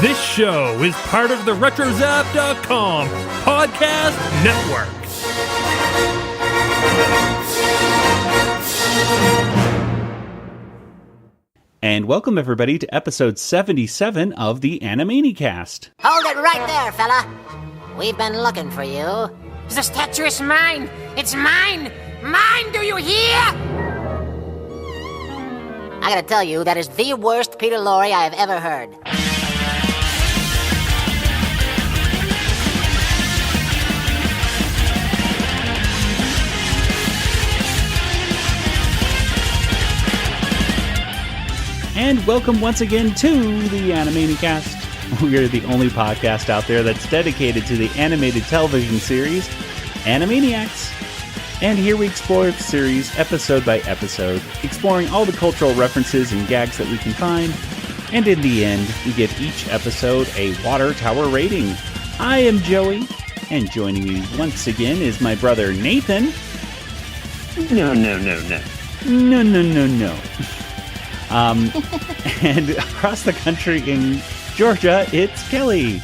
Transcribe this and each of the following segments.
This show is part of the RetroZap.com podcast network. And welcome everybody to episode 77 of the Animanicast. Hold it right there, fella. We've been looking for you. The statue is mine! It's mine! Mine, do you hear? I gotta tell you, that is the worst Peter Lorre I have ever heard. And welcome once again to the Animanicast. We are the only podcast out there that's dedicated to the animated television series, Animaniacs. And here we explore the series episode by episode, exploring all the cultural references and gags that we can find. And in the end, we give each episode a water tower rating. I am Joey, and joining me once again is my brother Nathan. No. And across the country in Georgia, it's Kelly.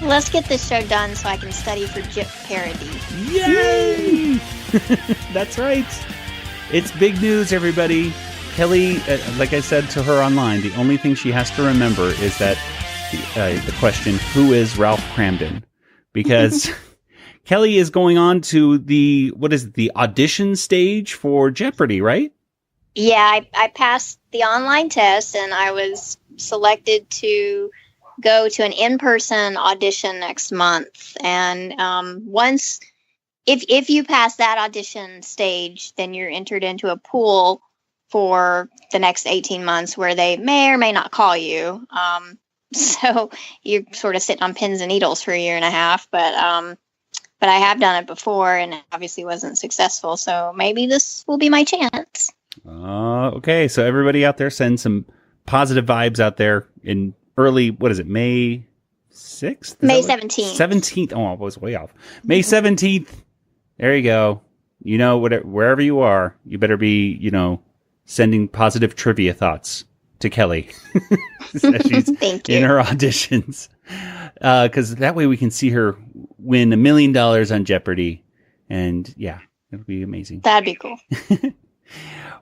Let's get this show done so I can study for JIP parody. Yay! That's right. It's big news, everybody. Kelly, like I said to her online, the only thing she has to remember is that the question, who is Ralph Cramden? Because Kelly is going on to the audition stage for Jeopardy, right? Yeah, I passed the online test and I was selected to go to an in-person audition next month. And if you pass that audition stage, then you're entered into a pool for the next 18 months where they may or may not call you. So you're sort of sitting on pins and needles for a year and a half. But I have done it before and it obviously wasn't successful. So maybe this will be my chance. Okay, so everybody out there, send some positive vibes out there in early, May 6th? May 17th. 17th. Oh, I was way off. May 17th. There you go. You know, wherever you are, you better be, sending positive trivia thoughts to Kelly. As she's in her auditions. Because that way we can see her win $1 million on Jeopardy. And yeah, it'll be amazing. That'd be cool.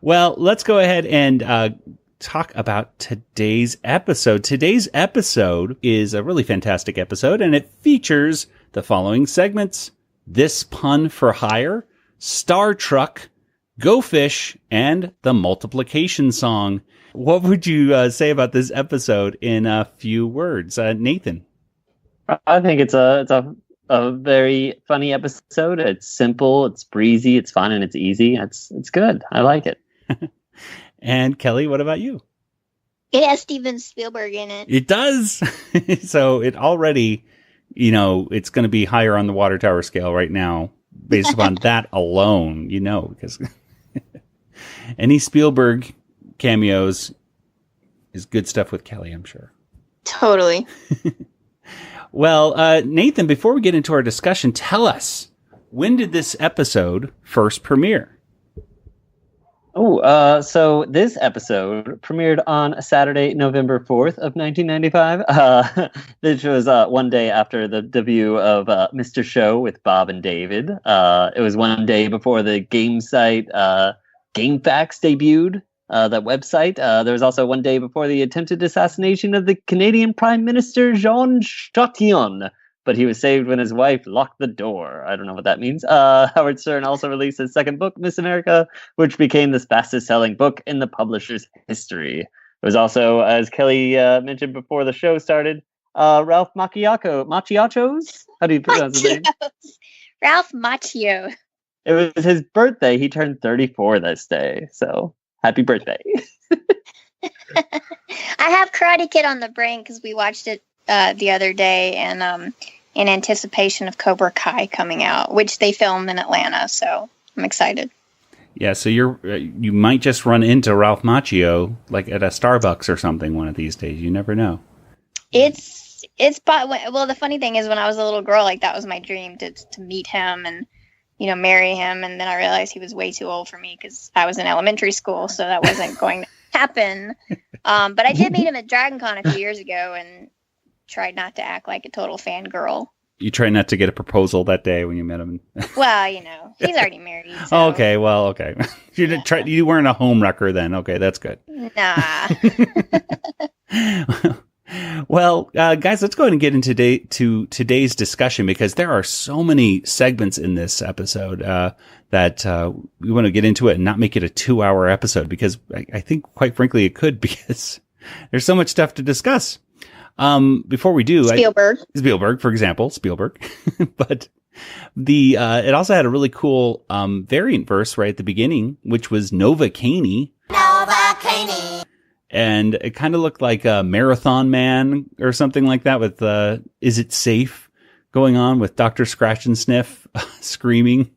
Well, let's go ahead and talk about today's episode. Today's episode is a really fantastic episode, and it features the following segments: This Pun for Hire, Star Truck, Go Fish, and the Multiplication Song. What would you say about this episode in a few words? Nathan? I think it's a very funny episode. It's simple, it's breezy, it's fun, and it's easy. It's good. I like it. And Kelly, what about you? It has Steven Spielberg in it. It does. So it already, it's going to be higher on the water tower scale right now based upon that alone, because any Spielberg cameos is good stuff with Kelly, I'm sure. Totally. Well, Nathan, before we get into our discussion, tell us, when did this episode first premiere? So this episode premiered on Saturday, November 4th of 1995, which was one day after the debut of Mr. Show with Bob and David. It was one day before the game site GameFAQs debuted, that website. There was also one day before the attempted assassination of the Canadian Prime Minister Jean Chrétien, but he was saved when his wife locked the door. I don't know what that means. Howard Stern also released his second book, Miss America, which became the fastest-selling book in the publisher's history. It was also, as Kelly mentioned before the show started, Ralph Macchio's? How do you pronounce his name? Ralph Macchio. It was his birthday. He turned 34 this day, so happy birthday. I have Karate Kid on the brain because we watched it the other day, and in anticipation of Cobra Kai coming out, which they filmed in Atlanta, so I'm excited. Yeah, so you might just run into Ralph Macchio like at a Starbucks or something one of these days. You never know. Well, the funny thing is, when I was a little girl, like, that was my dream to meet him and marry him, and then I realized he was way too old for me because I was in elementary school, so that wasn't going to happen. But I did meet him at Dragon Con a few years ago, and tried not to act like a total fangirl. You tried not to get a proposal that day when you met him. Well, he's already married. So. Okay. You didn't try. You weren't a home wrecker then. Okay, that's good. Nah. Well, guys, let's go ahead and get into today's discussion, because there are so many segments in this episode that we want to get into it and not make it a 2-hour episode, because I think, quite frankly, it could, because there's so much stuff to discuss. Before we do, Spielberg, for example, but it also had a really cool variant verse right at the beginning, which was Nova Caney. And it kind of looked like a Marathon Man or something like that, with Is It Safe going on, with Dr. Scratchansniff screaming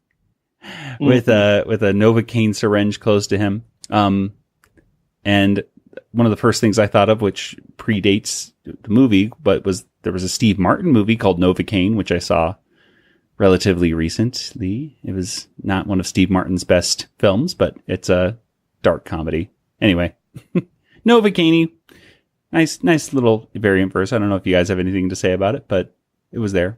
with a Novocaine syringe close to him. And one of the first things I thought of, which predates the movie, but there was a Steve Martin movie called Novocaine, which I saw relatively recently. It was not one of Steve Martin's best films, but it's a dark comedy. Anyway. Novocaine, nice little variant verse. I don't know if you guys have anything to say about it, but it was there.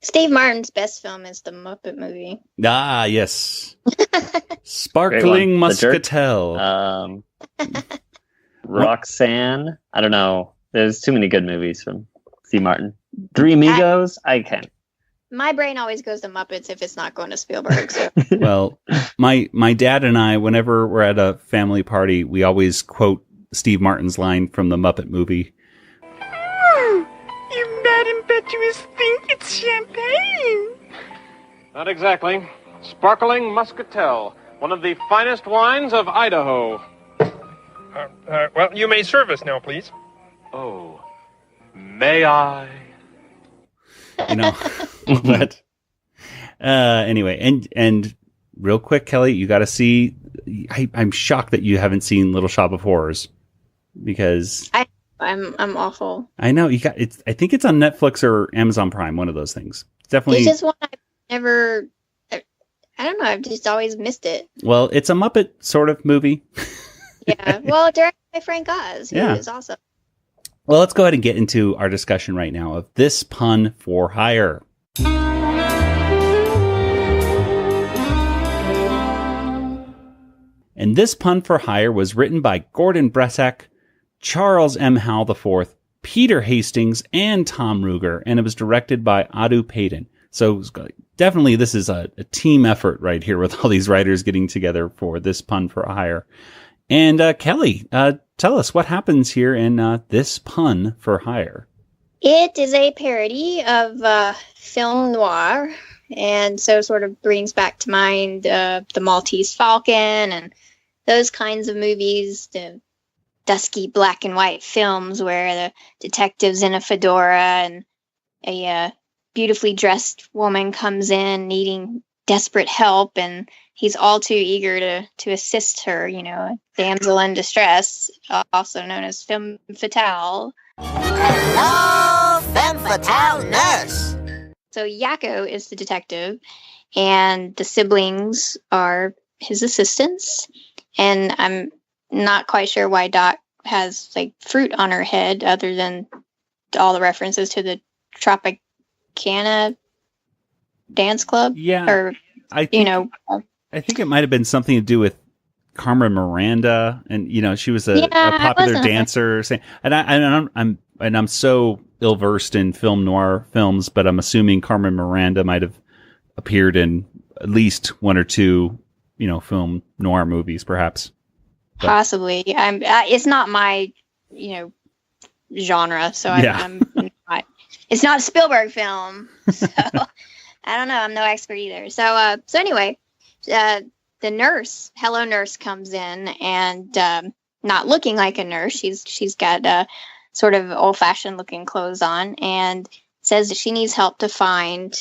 Steve Martin's best film is the Muppet movie. Ah, yes. Sparkling Muscatel. Roxanne. I don't know. There's too many good movies from Steve Martin. Three Amigos. I can't. My brain always goes to Muppets if it's not going to Spielberg. So. Well, my dad and I, whenever we're at a family party, we always quote Steve Martin's line from the Muppet movie. You mad impetuous think it's champagne. Not exactly. Sparkling Muscatel, one of the finest wines of Idaho. Well, you may serve us now, please. Oh, may I? But anyway, and real quick, Kelly, you got to see. I'm shocked that you haven't seen Little Shop of Horrors, because I'm awful. I know you got it. I think it's on Netflix or Amazon Prime, one of those things. It's definitely. It's just one I've never. I don't know. I've just always missed it. Well, it's a Muppet sort of movie. Yeah. Well, directed by Frank Oz, who is awesome. Well, let's go ahead and get into our discussion right now of This Pun for Hire. And This Pun for Hire was written by Gordon Bresak, Charles M. Howell IV, Peter Hastings, and Tom Ruger, and it was directed by Adu Payton. So definitely this is a team effort right here, with all these writers getting together for This Pun for Hire. And Kelly, tell us what happens here in This Pun for Hire. It is a parody of film noir, and so sort of brings back to mind the Maltese Falcon and those kinds of movies, the dusky black and white films where the detective's in a fedora and a beautifully dressed woman comes in needing desperate help, and he's all too eager to assist her, a damsel in distress, also known as femme fatale. Hello, femme fatale nurse. So Yakko is the detective, and the siblings are his assistants, and I'm not quite sure why Doc has fruit on her head, other than all the references to the Tropicana dance club. Yeah, or I think it might have been something to do with Carmen Miranda, and she was a popular dancer. And I'm so ill versed in film noir films, but I'm assuming Carmen Miranda might have appeared in at least one or two, film noir movies, perhaps. But. Possibly. It's not my, genre, so I'm not. It's not a Spielberg film, so I don't know. I'm no expert either. So anyway, the nurse, Hello Nurse, comes in and not looking like a nurse. She's got sort of old-fashioned looking clothes on, and says that she needs help to find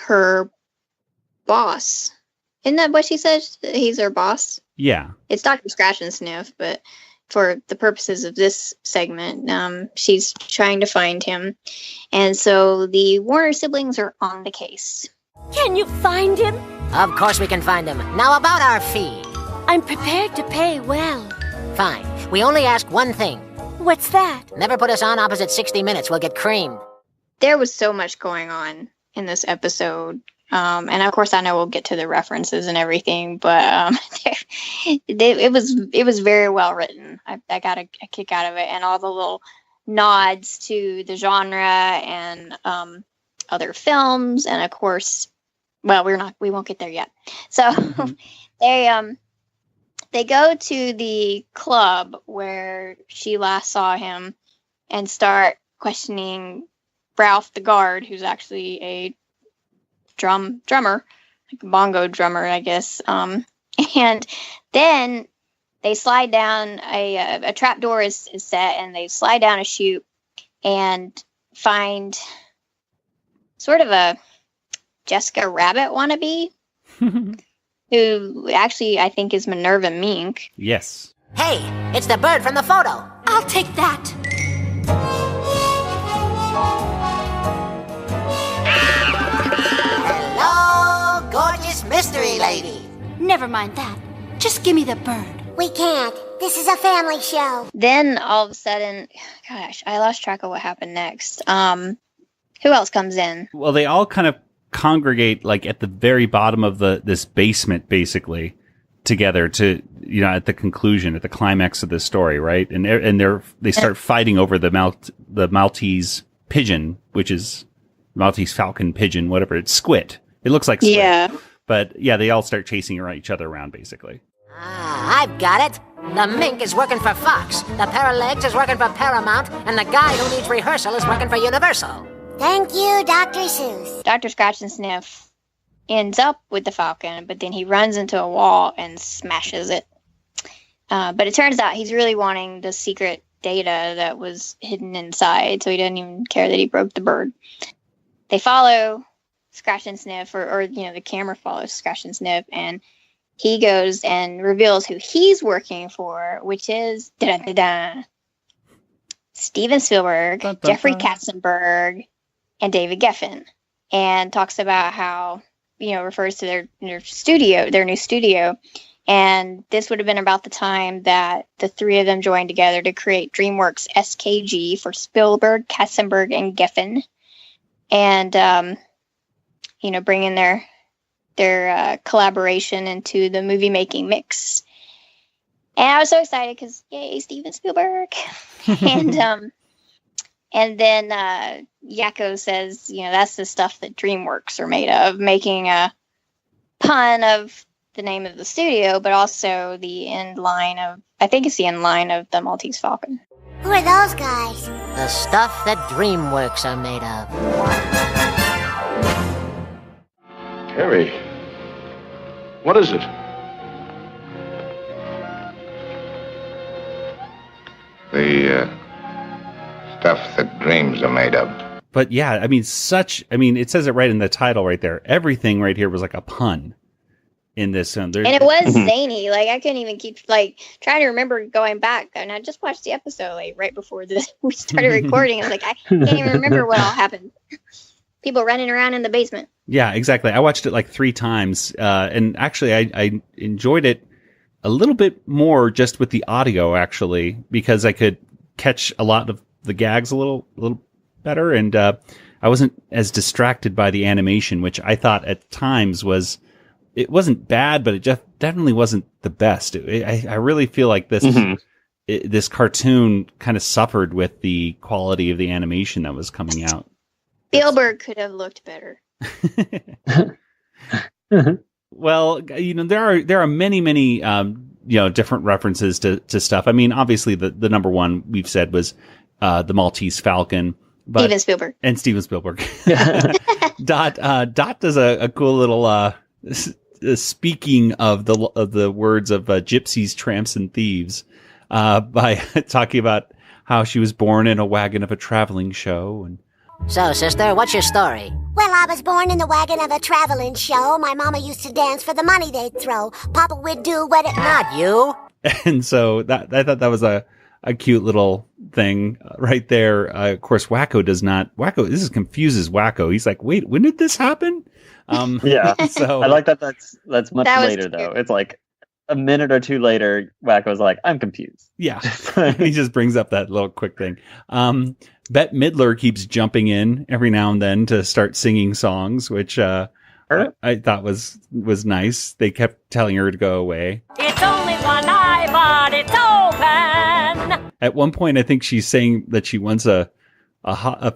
her boss. Isn't that what she says? He's her boss? Yeah. It's Dr. Scratchansniff, but for the purposes of this segment, she's trying to find him. And so the Warner siblings are on the case. Can you find him? Of course we can find him. Now about our fee. I'm prepared to pay well. Fine. We only ask one thing. What's that? Never put us on opposite 60 Minutes. We'll get creamed. There was so much going on in this episode. And of course, I know we'll get to the references and everything, but it was very well written. I got a kick out of it, and all the little nods to the genre and other films, and of course, well, we won't get there yet. So they go to the club where she last saw him and start questioning Ralph the guard, who's actually a drummer, like a bongo drummer, I guess. And then they slide down a trap door is set, and they slide down a chute and find sort of a Jessica Rabbit wannabe, who actually I think is Minerva Mink. Yes. Hey, it's the bird from the photo. I'll take that. Hello, gorgeous mystery lady. Never mind that. Just give me the bird. We can't. This is a family show. Then all of a sudden, gosh, I lost track of what happened next. Who else comes in? Well, they all kind of congregate like at the very bottom of this basement, basically, together to, at the conclusion, at the climax of this story, right? And they start fighting over the Maltese pigeon, which is Maltese falcon pigeon, whatever. It's squid. It looks like squid. Yeah. But yeah, they all start chasing each other around, basically. Ah, I've got it. The Mink is working for Fox, the pair of legs is working for Paramount, and the guy who needs rehearsal is working for Universal. Thank you, Dr. Seuss. Dr. Scratchansniff ends up with the falcon, but then he runs into a wall and smashes it. But it turns out he's really wanting the secret data that was hidden inside, so he doesn't even care that he broke the bird. They follow Scratchansniff, or the camera follows Scratchansniff, and he goes and reveals who he's working for, which is Steven Spielberg, Jeffrey Katzenberg, and David Geffen, and talks about how, refers to their new studio. And this would have been about the time that the three of them joined together to create DreamWorks SKG for Spielberg, Katzenberg, and Geffen. And, bringing their collaboration into the movie making mix. And I was so excited because, yay, Steven Spielberg. And then Yakko says, that's the stuff that DreamWorks are made of, making a pun of the name of the studio, but also the end line of the Maltese Falcon. Who are those guys? The stuff that DreamWorks are made of. Harry, what is it? The stuff that dreams are made of. But yeah, it says it right in the title right there. Everything right here was like a pun in this. And it was zany. Like, I couldn't even keep trying to remember going back. And I just watched the episode right before we started recording. I was like, I can't even remember what all happened. People running around in the basement. Yeah, exactly. I watched it 3 times. And actually, I enjoyed it a little bit more just with the audio, actually, because I could catch a lot of the gags a little better. And I wasn't as distracted by the animation, which I thought at times it wasn't bad, but it just definitely wasn't the best. I really feel like this cartoon kind of suffered with the quality of the animation that was coming out. Spielberg could have looked better. Well, there are many different references to stuff. I mean, obviously the number one we've said was the Maltese Falcon, but Steven Spielberg. Dot does a cool little speaking of the words of gypsies, tramps, and thieves by talking about how she was born in a wagon of a traveling show. And so, sister, what's your story? Well, I was born in the wagon of a traveling show. My mama used to dance for the money they'd throw. Papa would do what it... Not you. And so I thought that was a cute little thing right there. Of course, Wacko does not... This confuses Wacko. He's like, wait, when did this happen? Yeah. So I like that. That's much later, though. It's like a minute or two later, Wacko's like, I'm confused. Yeah. He just brings up that little quick thing. Bette Midler keeps jumping in every now and then to start singing songs, which I thought was nice. They kept telling her to go away. It's only one eye, but it's open. At one point, I think she's saying that she wants a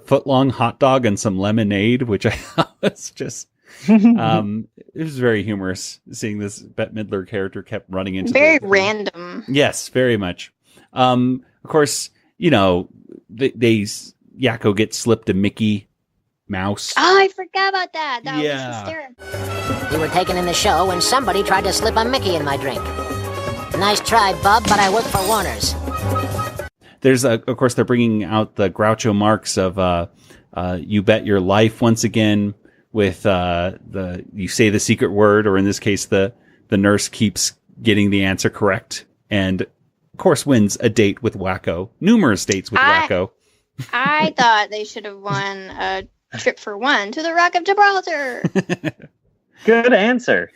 foot-long hot dog and some lemonade, which I thought was just... it was very humorous seeing this Bette Midler character kept running into very random. Yes, very much. Of course, you know, Yakko gets slipped a Mickey Mouse. Oh, I forgot about that. That was hysterical. We were taking in the show when somebody tried to slip a Mickey in my drink. Nice try, bub, but I work for Warner's. There's of course they're bringing out the Groucho Marx of You Bet Your Life once again. With you say the secret word, or in this case, the nurse keeps getting the answer correct, and of course wins a date with Wacko. Numerous dates with Wacko. I thought they should have won a trip for one to the Rock of Gibraltar. Good answer.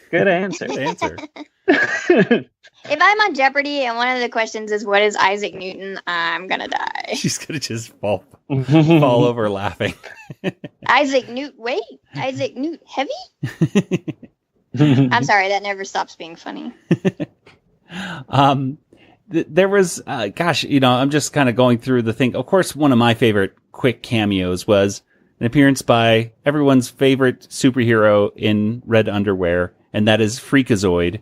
If I'm on Jeopardy and one of the questions is what is Isaac Newton, I'm gonna die. She's gonna just fall over laughing. Isaac Newt heavy? I'm sorry, that never stops being funny. There was, I'm just kind of going through the thing. Of course, one of my favorite quick cameos was an appearance by everyone's favorite superhero in red underwear, and that is Freakazoid.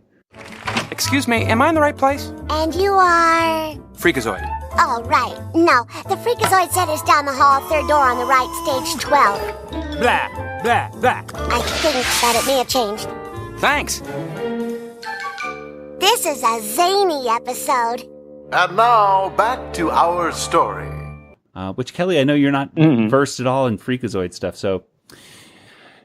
Excuse me, am I in the right place? And you are... Freakazoid. Oh, right. No, the Freakazoid set is down the hall, third door on the right, stage 12. Blah, blah, blah. I think that it may have changed. Thanks. This is a zany episode. And now, back to our story. Which, Kelly, I know you're not versed at all in Freakazoid stuff, so...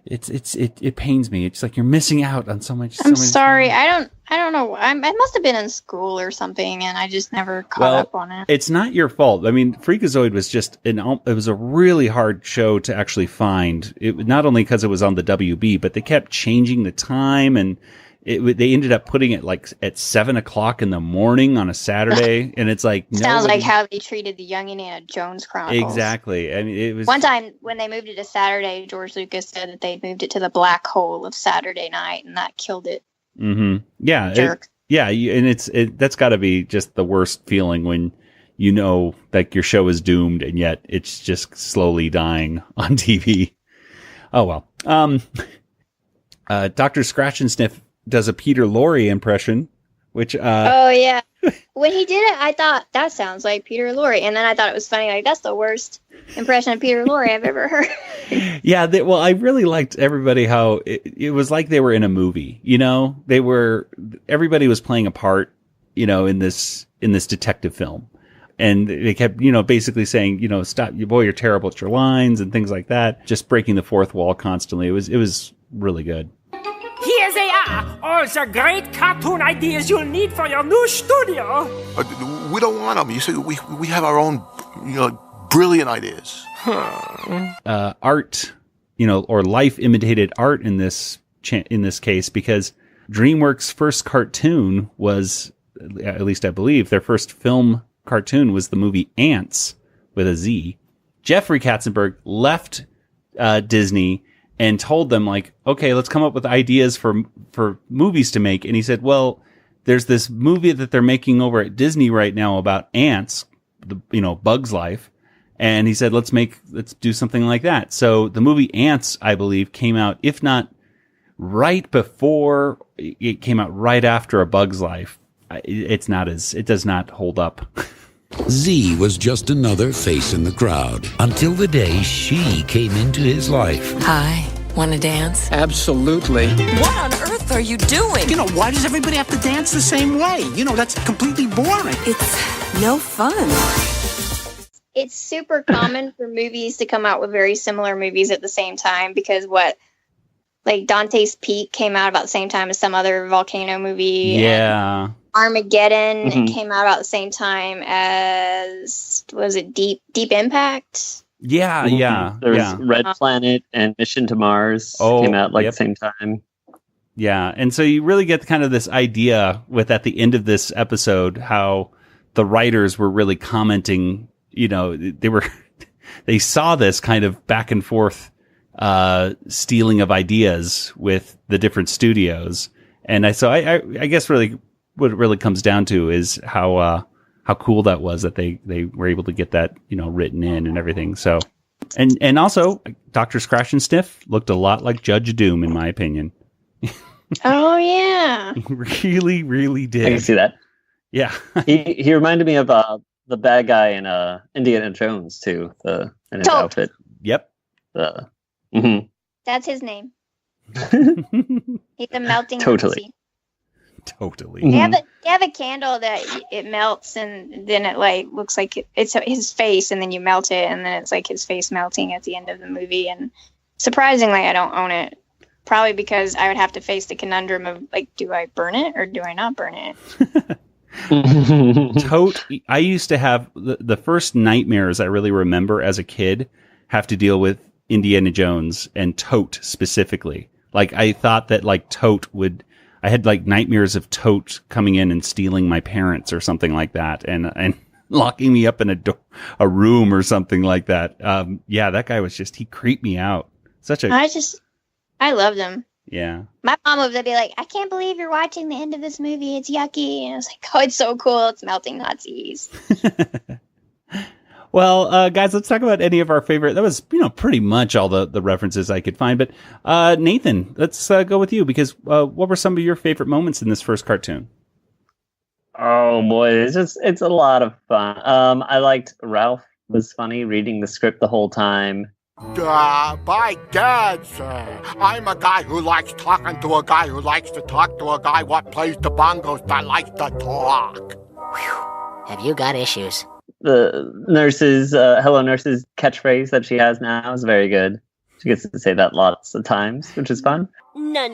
It pains me. It's like you're missing out on so much. I'm sorry. I don't know. I must have been in school or something, and I just never caught up on it. It's not your fault. I mean, Freakazoid was just it was a really hard show to actually find. It not only because it was on the WB, but they kept changing the time, and they ended up putting it like at 7:00 in the morning on a Saturday, and it's like sounds like how they treated the Young Indiana Jones Chronicles. Exactly. I mean, it was one time when they moved it to Saturday. George Lucas said that they moved it to the black hole of Saturday night, and that killed it. Mm-hmm. Yeah, jerk. And that's got to be just the worst feeling when you know like your show is doomed, and yet it's just slowly dying on TV. Oh well. Dr. Scratchansniff does a Peter Lorre impression, which oh yeah, when he did it, I thought that sounds like Peter Lorre, and then I thought it was funny. Like that's the worst impression of Peter Lorre I've ever heard. Yeah, I really liked everybody how it was like they were in a movie. You know, everybody was playing a part. You know, in this detective film, and they kept basically saying stop, you're terrible at your lines and things like that. Just breaking the fourth wall constantly. It was really good. Here they are, all the great cartoon ideas you'll need for your new studio. We don't want them. You see, we have our own, brilliant ideas. Art, or life imitated art in this case, because DreamWorks' first cartoon was, at least I believe, their first film cartoon was the movie Ants with a Z. Jeffrey Katzenberg left Disney and told them, like, okay, let's come up with ideas for movies to make. And he said, well, there's this movie that they're making over at Disney right now about ants, Bug's Life. And he said, let's do something like that. So the movie Ants, I believe, came out, if not right before, it came out right after A Bug's Life. It does not hold up. Z was just another face in the crowd until the day she came into his life. Hi, want to dance? Absolutely. What on earth are you doing? Why does everybody have to dance the same way? That's completely boring. It's no fun. It's super common for movies to come out with very similar movies at the same time because Dante's Peak came out about the same time as some other volcano movie. Yeah. Armageddon came out about the same time as, was it Deep Impact? Yeah, yeah. There was Red Planet and Mission to Mars came out the same time. Yeah, and so you really get kind of this idea with at the end of this episode how the writers were really commenting, they saw this kind of back and forth stealing of ideas with the different studios. And I guess really what it really comes down to is how cool that was that they were able to get that, written in and everything. So, and also Dr. Scratchansniff looked a lot like Judge Doom, in my opinion. Oh yeah. He really, really did. I can see that. Yeah. he reminded me of the bad guy in Indiana Jones too, in his outfit. Yep. That's his name. He's a melting Nazi. Totally. They have a candle that it melts and then it looks like it's his face and then you melt it and then it's like his face melting at the end of the movie. And surprisingly, I don't own it. Probably because I would have to face the conundrum of do I burn it or do I not burn it? I used to have the first nightmares I really remember as a kid have to deal with Indiana Jones and Tote specifically. I thought that Tote I had nightmares of Tote coming in and stealing my parents or something like that, and locking me up in a room or something like that. That guy was he creeped me out. I loved him. Yeah. My mom would be like, I can't believe you're watching the end of this movie. It's yucky. And I was like, oh, it's so cool. It's melting Nazis. Well, guys, let's talk about any of our favorite. That was, pretty much all the references I could find. But Nathan, let's go with you because what were some of your favorite moments in this first cartoon? Oh boy, it's a lot of fun. I liked Ralph was funny reading the script the whole time. By gad, sir. I'm a guy who likes talking to a guy who likes to talk to a guy what plays the bongos that likes to talk. Whew. Have you got issues? The nurse's Hello Nurse's catchphrase that she has now is very good. She gets to say that lots of times, which is fun. No.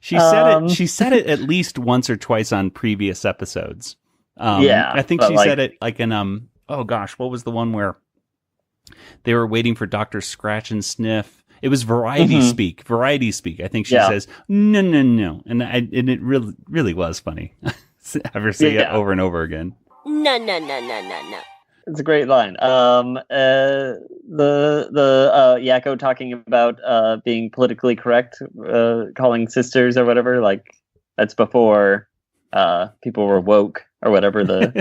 She said it. She said it at least once or twice on previous episodes. I think she said it in oh gosh, what was the one where they were waiting for Dr. Scratchansniff? It was Variety Speak. Variety Speak. I think she says no, and it really was funny. Have her say it over and over again. No. It's a great line. The Yakko talking about being politically correct, calling sisters or whatever, that's before people were woke or whatever.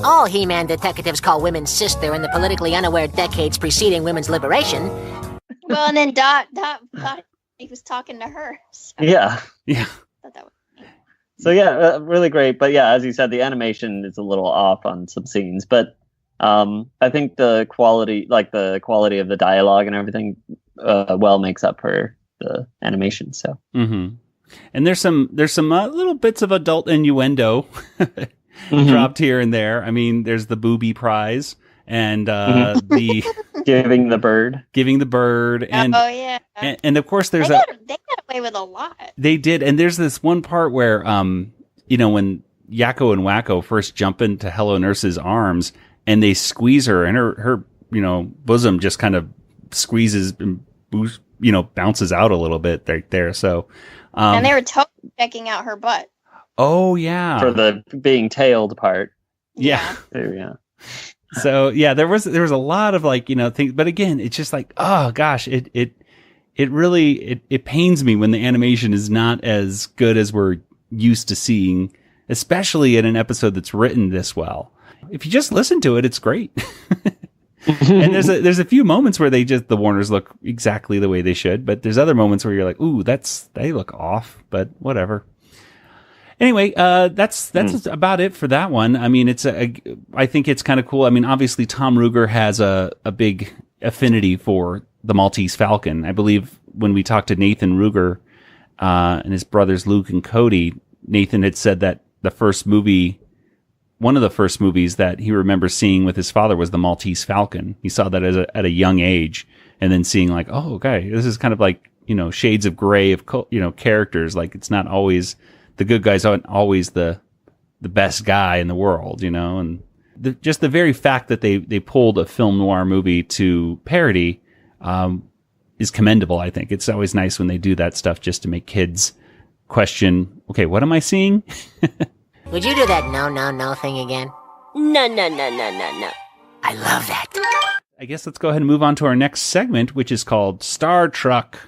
All He-Man detectives call women sister in the politically unaware decades preceding women's liberation. Well, and then Dot thought he was talking to her. So. Yeah. Thought that was So really great. But yeah, as you said, the animation is a little off on some scenes, but I think the quality of the dialogue and everything makes up for the animation. So, and there's some little bits of adult innuendo dropped here and there. I mean, there's the booby prize and the giving the bird, and and of course there's they got away with a lot. They did, and there's this one part where when Yakko and Wacko first jump into Hello Nurse's arms and they squeeze her, and her bosom just kind of squeezes and bounces out a little bit right there. So and they were totally checking out her butt. Oh yeah, for the being tailed part. Yeah. Yeah. So yeah, there was a lot of things, but again, it's just oh gosh, it really pains me when the animation is not as good as we're used to seeing, especially in an episode that's written this well. If you just listen to it, it's great. And there's a few moments where the Warners look exactly the way they should, but there's other moments where you're like, ooh, they look off, but whatever. Anyway, that's about it for that one. I mean, I think it's kind of cool. I mean, obviously Tom Ruegger has a big affinity for the Maltese Falcon. I believe when we talked to Nathan Ruegger and his brothers Luke and Cody, Nathan had said that one of the first movies that he remembers seeing with his father was the Maltese Falcon. He saw that at a young age, and then seeing oh, okay, this is kind of shades of gray of characters. It's not always. The good guys aren't always the best guy in the world, and just the very fact that they pulled a film noir movie to parody is commendable. I think it's always nice when they do that stuff just to make kids question, okay, what am I seeing? Would you do that no thing again? No. I love that. I guess let's go ahead and move on to our next segment, which is called Star Truck.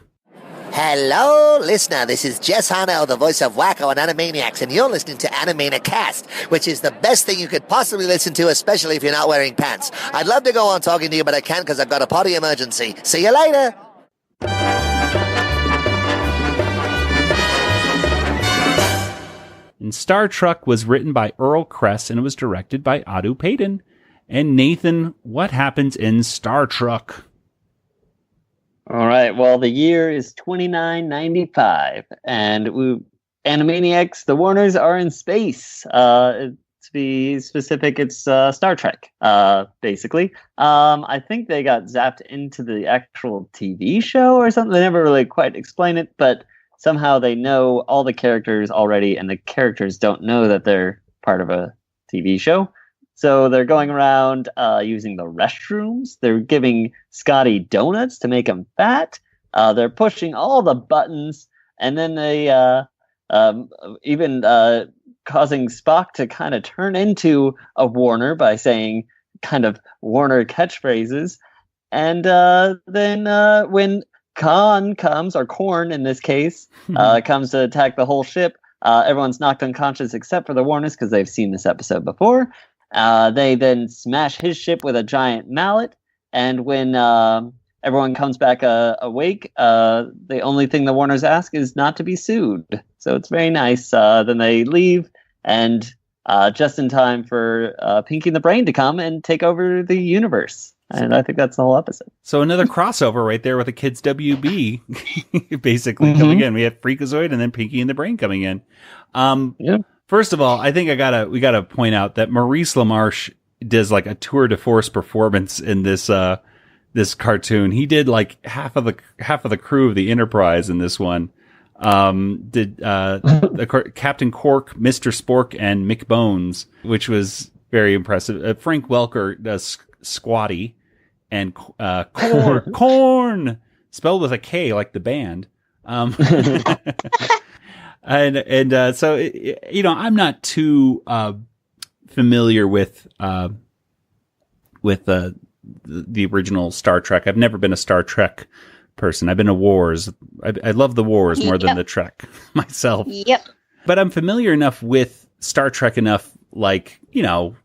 Hello, listener. This is Jess Harnell, the voice of Wacko on Animaniacs, and you're listening to Animanicast, which is the best thing you could possibly listen to, especially if you're not wearing pants. I'd love to go on talking to you, but I can't because I've got a potty emergency. See you later. And Star Truck was written by Earl Kress, and it was directed by Adu Payton. And Nathan, what happens in Star Truck? All right. Well, the year is 2995, and Animaniacs, the Warners, are in space. To be specific, it's Star Trek, basically. I think they got zapped into the actual TV show or something. They never really quite explain it, but somehow they know all the characters already, and the characters don't know that they're part of a TV show. So they're going around using the restrooms. They're giving Scotty donuts to make him fat. They're pushing all the buttons. And then they even causing Spock to kind of turn into a Warner by saying kind of Warner catchphrases. And then when Khan comes, or Korn in this case, comes to attack the whole ship, everyone's knocked unconscious except for the Warners because they've seen this episode before. They then smash his ship with a giant mallet, and when everyone comes back awake, the only thing the Warners ask is not to be sued. So it's very nice. Then they leave, and just in time for Pinky and the Brain to come and take over the universe. And I think that's the whole episode. So another crossover right there with the kids' WB, basically coming in. We have Freakazoid and then Pinky and the Brain coming in. Yeah. First of all, I think we gotta point out that Maurice LaMarche does like a tour de force performance in this this cartoon. He did like half of the crew of the Enterprise in this one. Did Captain Quark, Mr. Spork, and Mick Bones, which was very impressive. Frank Welker does Squatty, and Corn spelled with a K like the band. And so, you know, I'm not too familiar with the original Star Trek. I've never been a Star Trek person. I've been a Wars. I love the Wars more than the Trek myself. Yep. But I'm familiar enough with Star Trek enough, like, you know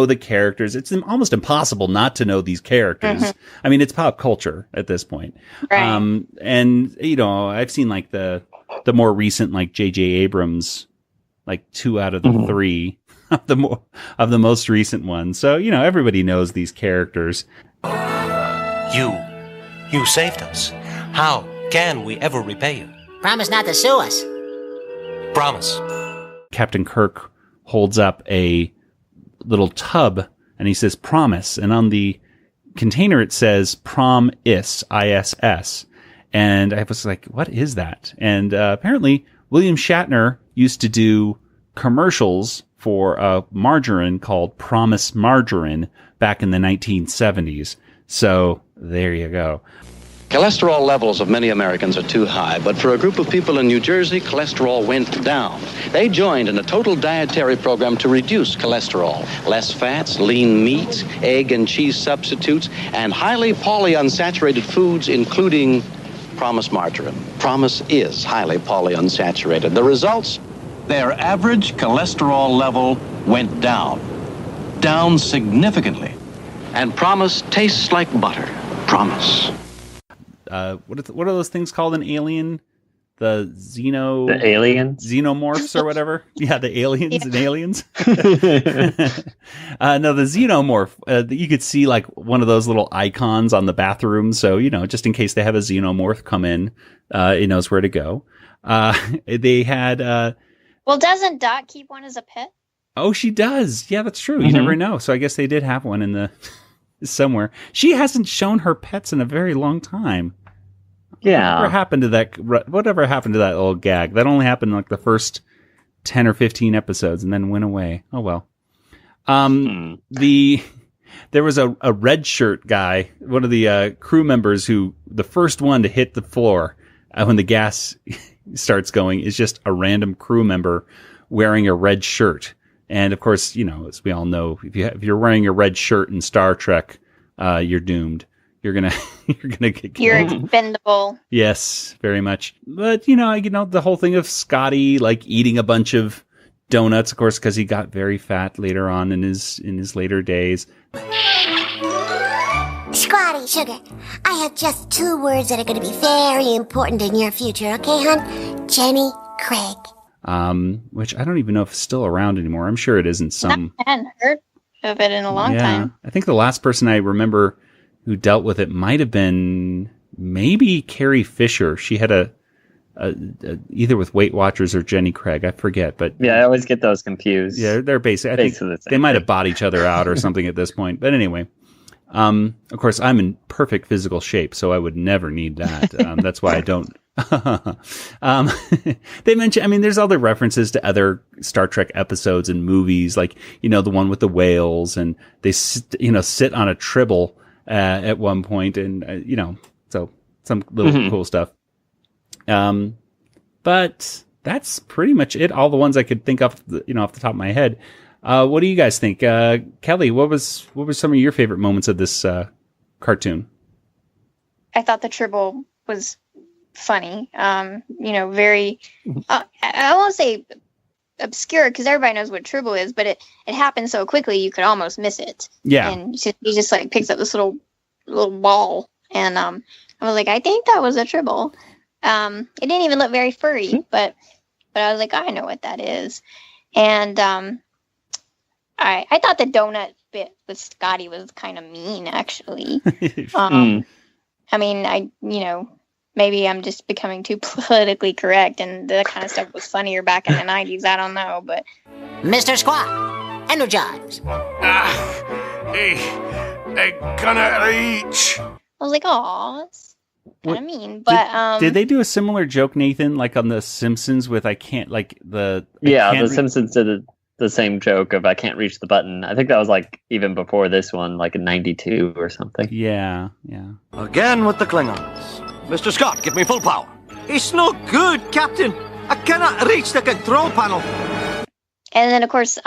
the characters. It's almost impossible not to know these characters. Mm-hmm. I mean, it's pop culture at this point. Right. And, you know, I've seen like the more recent, like J.J. Abrams, like 2 out of the 3 of the most recent ones. So, you know, everybody knows these characters. You saved us. How can we ever repay you? Promise not to sue us. Promise. Captain Kirk holds up a little tub and he says promise, and on the container it says prom-is, ISS. And I was like, what is that? And apparently William Shatner used to do commercials for a margarine called Promise Margarine back in the 1970s. So there you go. Cholesterol levels of many Americans are too high, but for a group of people in New Jersey, cholesterol went down. They joined in a total dietary program to reduce cholesterol. Less fats, lean meats, egg and cheese substitutes, and highly polyunsaturated foods, including Promise Margarine. Promise is highly polyunsaturated. The results? Their average cholesterol level went down. Down significantly. And Promise tastes like butter. Promise. What are those things called in Alien? The aliens? Xenomorphs or whatever? Yeah, the aliens and aliens. No, the xenomorph. You could see like one of those little icons on the bathroom. So, you know, just in case they have a xenomorph come in, it knows where to go. They had... well, doesn't Dot keep one as a pet? Oh, she does. Yeah, that's true. You never know. So I guess they did have one in the... somewhere. She hasn't shown her pets in a very long time. Yeah. Whatever happened to that little gag? That only happened in like the first 10 or 15 episodes and then went away. Oh well. The There was a red shirt guy, one of the crew members who the first one to hit the floor when the gas starts going is just a random crew member wearing a red shirt. And of course, as we all know, if you're wearing a red shirt in Star Trek, you're doomed. You're gonna get killed. You're expendable. Yes, very much. But the whole thing of Scotty like eating a bunch of donuts, of course, because he got very fat later on in his later days. Scotty, sugar, I have just 2 words that are going to be very important in your future, okay, hon? Jenny Craig. Which I don't even know if it's still around anymore. I'm sure it isn't some. I hadn't heard of it in a long time. I think the last person I remember who dealt with it might have been maybe Carrie Fisher. She had a either with Weight Watchers or Jenny Craig. I forget, but yeah, I always get those confused. Yeah, they're basically. I think they might have bought each other out or something at this point. But anyway, of course, I'm in perfect physical shape, so I would never need that. That's why I don't. They mention, there's other references to other Star Trek episodes and movies, like, the one with the whales, and they, sit on a tribble, at one point, and, so some little cool stuff. But that's pretty much it. All the ones I could think of, off the top of my head. What do you guys think? Kelly, what were some of your favorite moments of this, cartoon? I thought the tribble was funny. Very, I won't say obscure because everybody knows what tribble is, but it happened so quickly you could almost miss it. Yeah. And he just like picks up this little ball, and I was like, I think that was a tribble. It didn't even look very furry, but I was like, I know what that is. And I thought the donut bit with Scotty was kind of mean, actually. Maybe I'm just becoming too politically correct, and that kind of stuff was funnier back in the 90s. I don't know, but... Mr. Squat, energize. They gonna reach. I was like, aw, that's kind of mean, but... Did they do a similar joke, Nathan, like on The Simpsons with The Simpsons did the same joke of I can't reach the button. I think that was like even before this one, like in 92 or something. Yeah. Again with the Klingons. Mr. Scott, give me full power. It's no good, Captain. I cannot reach the control panel. And then, of course,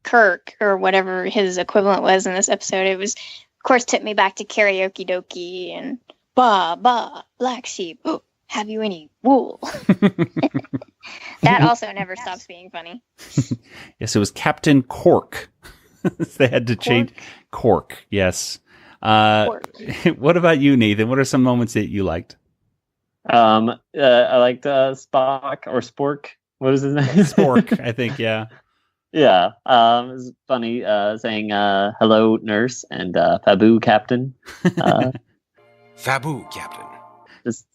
Kirk, or whatever his equivalent was in this episode, it was, of course, took me back to Karaoke Dokie and Ba, black sheep. Oh, have you any wool? That also never stops being funny. Yes, it was Captain Cork. They had to change Cork. Yes. What about you, Nathan? What are some moments that you liked? I liked Spock or Spork. What is his name? Spork, I think. Yeah. Yeah. It was funny saying hello, nurse, and Fabu, Captain. Fabu, Captain. Just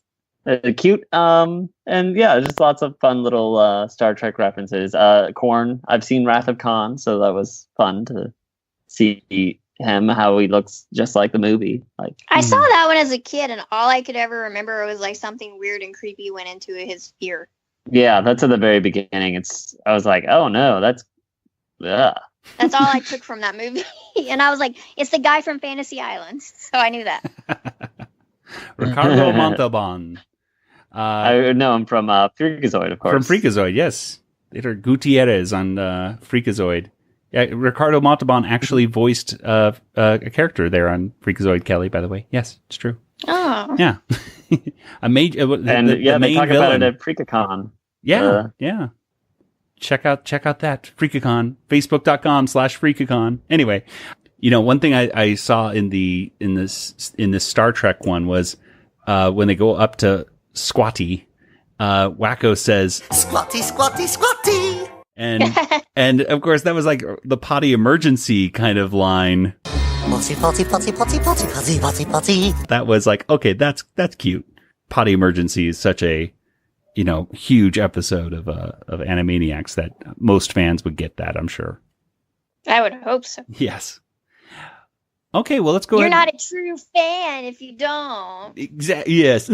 cute. And yeah, just lots of fun little Star Trek references. Korn. I've seen Wrath of Khan, so that was fun to see him, how he looks just like the movie. Like I saw that one as a kid, and all I could ever remember was like something weird and creepy went into his ear. Yeah, that's at the very beginning. I was like, oh no, that's all I took from that movie. And I was like, it's the guy from Fantasy Islands, so I knew that. Ricardo Montalban. I know him from Freakazoid, of course. From Freakazoid, yes. Later Gutierrez on Freakazoid. Yeah, Ricardo Montalban actually voiced a character there on Freakazoid, Kelly, by the way. Yes, it's true. Oh. Yeah. A major, they main villain. talk about it at Freakacon. Yeah, yeah. Check out that Freakacon, facebook.com/Freakacon. Anyway, one thing I saw in this Star Trek one was when they go up to Squatty, Wacko says, "Squatty, squatty, squatty." And of course that was like the potty emergency kind of line. Potty, potty, potty, potty, potty, potty, potty, potty. That was like, okay, that's cute. Potty emergency is such a huge episode of Animaniacs that most fans would get that, I'm sure. I would hope so. Yes. Okay, well, let's go You're ahead. not a true fan if you don't. Exactly. Yes.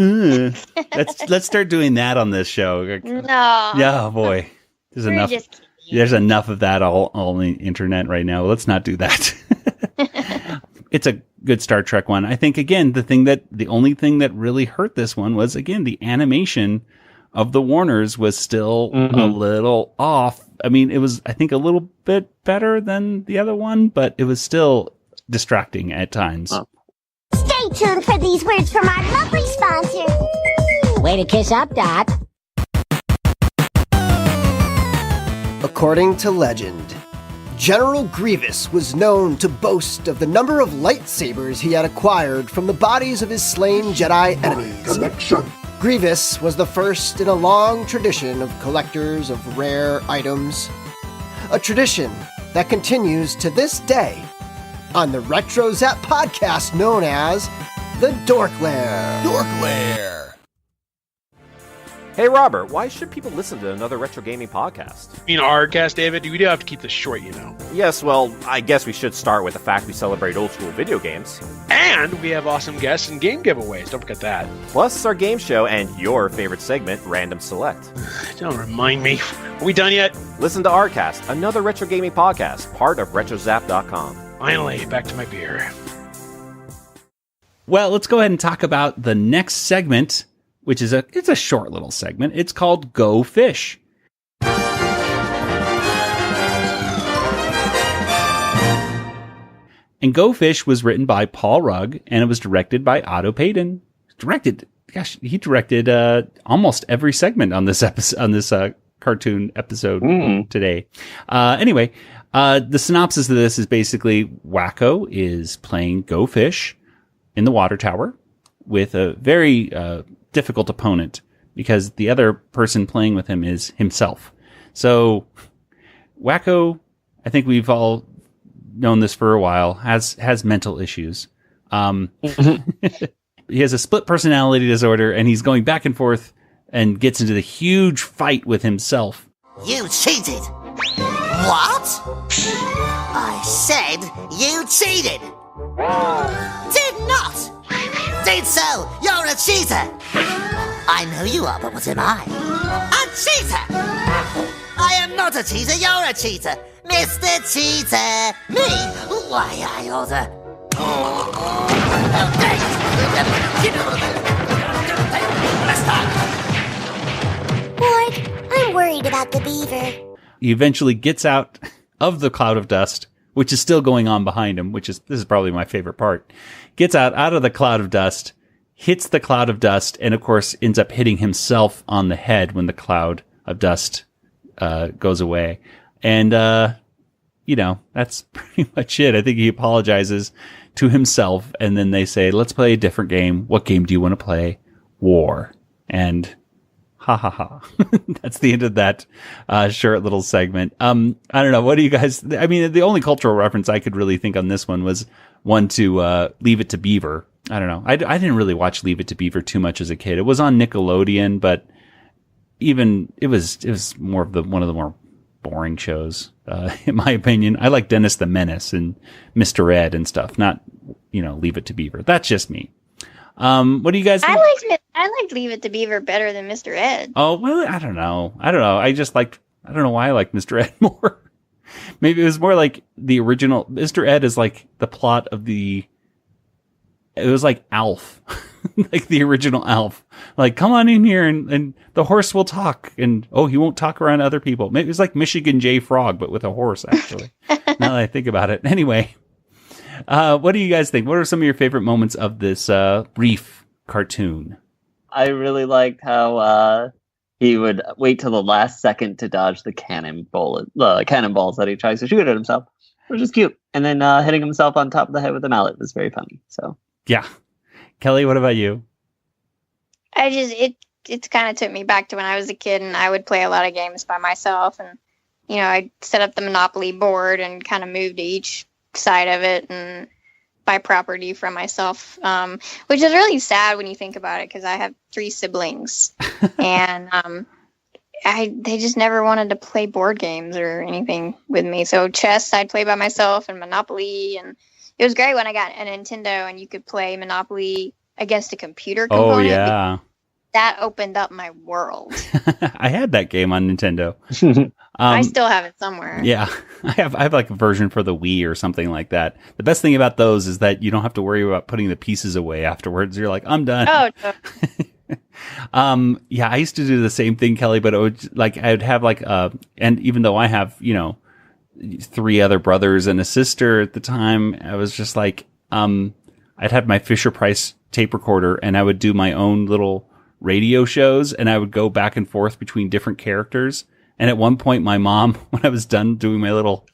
Let's start doing that on this show. No. Yeah, boy. There's We're enough. just There's enough of that all on the internet right now. Let's not do that. It's a good Star Trek one. I think, again, the only thing that really hurt this one was, again, the animation of the Warners was still a little off. I mean, it was, I think, a little bit better than the other one, but it was still distracting at times. Stay tuned for these words from our lovely sponsor. Way to kiss up, Dot. According to legend, General Grievous was known to boast of the number of lightsabers he had acquired from the bodies of his slain Jedi enemies. Grievous was the first in a long tradition of collectors of rare items. A tradition that continues to this day on the Retro Zap podcast known as the Dork Lair. Dork Lair. Hey, Robert, why should people listen to another retro gaming podcast? You mean our cast, David? We do have to keep this short, you know. Yes, well, I guess we should start with the fact we celebrate old school video games. And we have awesome guests and game giveaways. Don't forget that. Plus our game show and your favorite segment, Random Select. Don't remind me. Are we done yet? Listen to our cast, another retro gaming podcast, part of RetroZap.com. Finally, back to my beer. Well, let's go ahead and talk about the next segment, which is it's a short little segment. It's called Go Fish. And Go Fish was written by Paul Rugg, and it was directed by Otto Payton. He directed almost every segment on this episode, on this cartoon episode today. Anyway, the synopsis of this is basically Wacko is playing Go Fish in the water tower with a very difficult opponent because the other person playing with him is himself. So Wacko, I think we've all known this for a while, has mental issues. He has a split personality disorder, and he's going back and forth and gets into the huge fight with himself. You cheated! What? I said you cheated! Did not! Did so! You're a cheater! I know you are, but what am I? A cheater! I am not a cheater, you're a cheater! Mr. Cheater! Me? Why, I order... Ward, I'm worried about the beaver. He eventually gets out of the cloud of dust, which is still going on behind him, this is probably my favorite part. Gets out of the cloud of dust, hits the cloud of dust, and of course ends up hitting himself on the head when the cloud of dust goes away. And, that's pretty much it. I think he apologizes to himself, and then they say, let's play a different game. What game do you want to play? War. And ha ha ha. That's the end of that short little segment. I don't know. What do you guys... I mean, the only cultural reference I could really think on this one was one to Leave It to Beaver. I don't know. I didn't really watch Leave It to Beaver too much as a kid. It was on Nickelodeon, but even it was more of one of the more boring shows, in my opinion. I like Dennis the Menace and Mr. Ed and stuff, not, Leave It to Beaver. That's just me. What do you guys think? I liked Leave It to Beaver better than Mr. Ed. Oh, well, I don't know. I don't know why I like Mr. Ed more. Maybe it was more like the original. Mr. Ed is like the plot of it was like Alf, like the original Alf. Like, come on in here and the horse will talk. And, he won't talk around other people. Maybe it was like Michigan J. Frog, but with a horse, actually. Now that I think about it. Anyway, what do you guys think? What are some of your favorite moments of this brief cartoon? I really liked how he would wait till the last second to dodge the cannonballs that he tries to shoot at himself, which is cute. And then hitting himself on top of the head with a mallet was very funny. So yeah. Kelly, what about you? It kind of took me back to when I was a kid and I would play a lot of games by myself, and I'd set up the Monopoly board and kind of move to each side of it and buy property for myself, which is really sad when you think about it, because I have 3 siblings and they just never wanted to play board games or anything with me. So chess I'd play by myself, and Monopoly, and it was great when I got a Nintendo and you could play Monopoly against a computer component. Oh, yeah. that opened up my world. I had that game on Nintendo. I still have it somewhere. Yeah, I have like a version for the Wii or something like that. The best thing about those is that you don't have to worry about putting the pieces away afterwards. You're like, I'm done. Oh, no. Yeah, I used to do the same thing, Kelly, but it would like, I'd have like, and even though I have, 3 other brothers and a sister at the time, I was just like, I'd have my Fisher-Price tape recorder and I would do my own little radio shows and I would go back and forth between different characters. And at one point, my mom, when I was done doing my little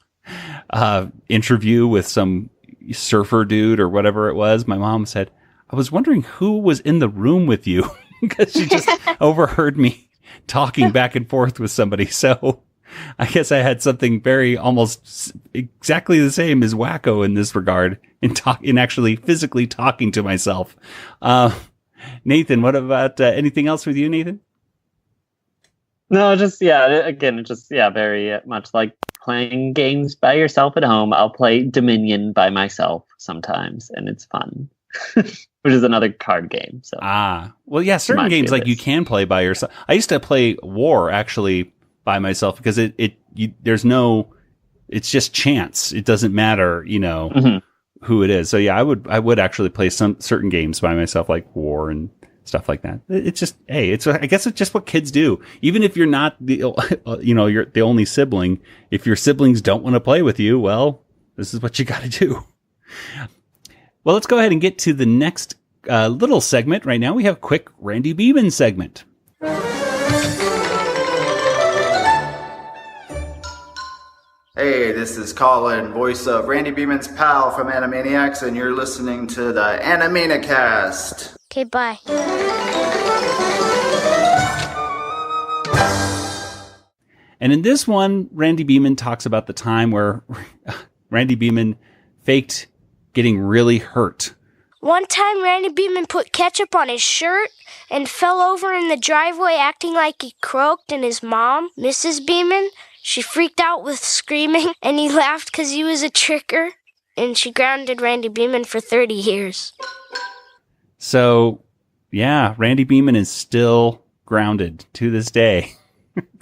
interview with some surfer dude or whatever it was, my mom said, I was wondering who was in the room with you because she just overheard me talking back and forth with somebody. So I guess I had something very almost exactly the same as Wacko in this regard in actually physically talking to myself. Nathan, what about anything else with you, Nathan? No, very much like playing games by yourself at home. I'll play Dominion by myself sometimes, and it's fun, which is another card game. So well, yeah, certain games like you can play by yourself. I used to play War actually by myself because it's just chance. It doesn't matter, who it is. So yeah, I would actually play some certain games by myself, like War and stuff like that. It's just, I guess it's just what kids do. Even if you're not you're the only sibling, if your siblings don't want to play with you, well, this is what you got to do. Well, let's go ahead and get to the next little segment. Right now we have a quick Randy Beeman segment. Hey, this is Colin, voice of Randy Beeman's pal from Animaniacs, and you're listening to the Animanicast. Okay, bye. And in this one, Randy Beeman talks about the time where Randy Beeman faked getting really hurt. One time, Randy Beeman put ketchup on his shirt and fell over in the driveway acting like he croaked, and his mom, Mrs. Beeman, she freaked out with screaming, and he laughed because he was a tricker, and she grounded Randy Beeman for 30 years. So, yeah, Randy Beeman is still grounded to this day.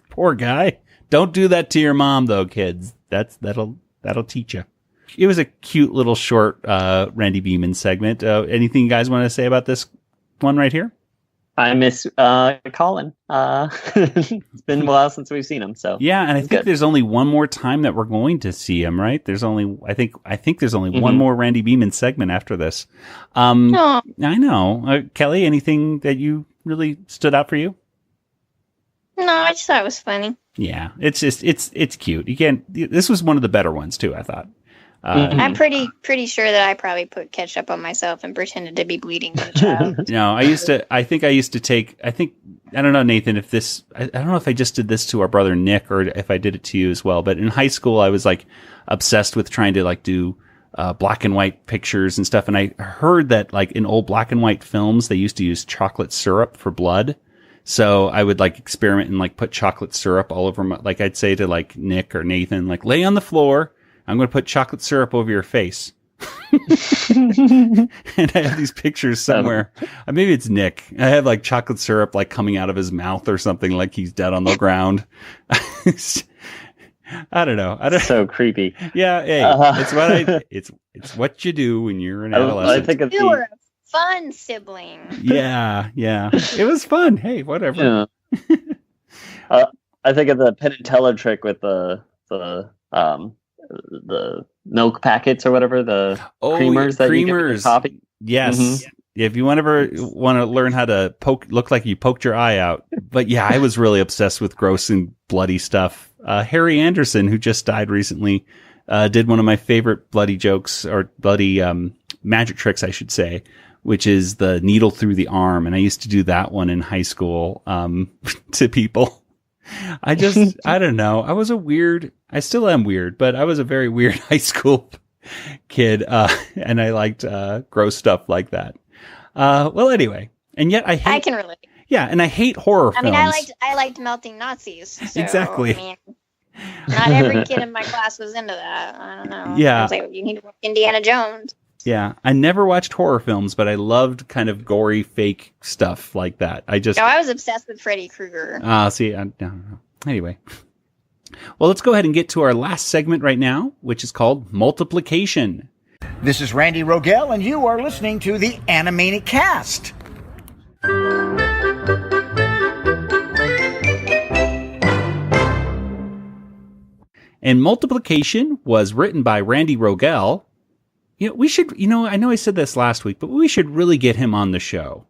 Poor guy. Don't do that to your mom, though, kids. That'll teach you. It was a cute little short Randy Beeman segment. Anything you guys want to say about this one right here? I miss Colin. It's been a while since we've seen him. So yeah, and I think there's only one more time that we're going to see him. Right? There's only I think there's only one more Randy Beeman segment after this. I know, Kelly. Anything that you really stood out for you? No, I just thought it was funny. Yeah, it's just it's cute. You can't. This was one of the better ones too, I thought. I'm pretty sure that I probably put ketchup on myself and pretended to be bleeding as a child. No, I don't know, Nathan, if this, I don't know if I just did this to our brother Nick or if I did it to you as well, but in high school, I was like obsessed with trying to like do black and white pictures and stuff. And I heard that like in old black and white films, they used to use chocolate syrup for blood. So I would like experiment and like put chocolate syrup all over my, like I'd say to like Nick or Nathan, like lay on the floor. I'm going to put chocolate syrup over your face. And I have these pictures somewhere. Maybe it's Nick. I have like chocolate syrup like coming out of his mouth or something, like he's dead on the ground. I don't know. So creepy. Yeah. Hey, it's what you do when you're an adolescent. You were a fun sibling. Yeah. It was fun. Hey, whatever. Yeah. I think of the Penn and Teller trick with the milk packets or whatever, the creamers that you get in coffee. Yes. Mm-hmm. If you want to learn how to look like you poked your eye out. But yeah, I was really obsessed with gross and bloody stuff. Harry Anderson, who just died recently, did one of my favorite bloody jokes or bloody magic tricks, I should say, which is the needle through the arm. And I used to do that one in high school to people. I don't know. I still am weird, but I was a very weird high school kid. And I liked gross stuff like that. Well, anyway, and yet I can relate. Yeah. And I hate horror films. I liked melting Nazis. So, exactly. I mean, not every kid in my class was into that. I don't know. Yeah. I was like, you need to watch Indiana Jones. Yeah, I never watched horror films, but I loved kind of gory, fake stuff like that. I was obsessed with Freddy Krueger. See, I don't know. Anyway. Well, let's go ahead and get to our last segment right now, which is called Multiplication. This is Randy Rogel, and you are listening to the Animanicast. And Multiplication was written by Randy Rogel. We should, I know I said this last week, but we should really get him on the show.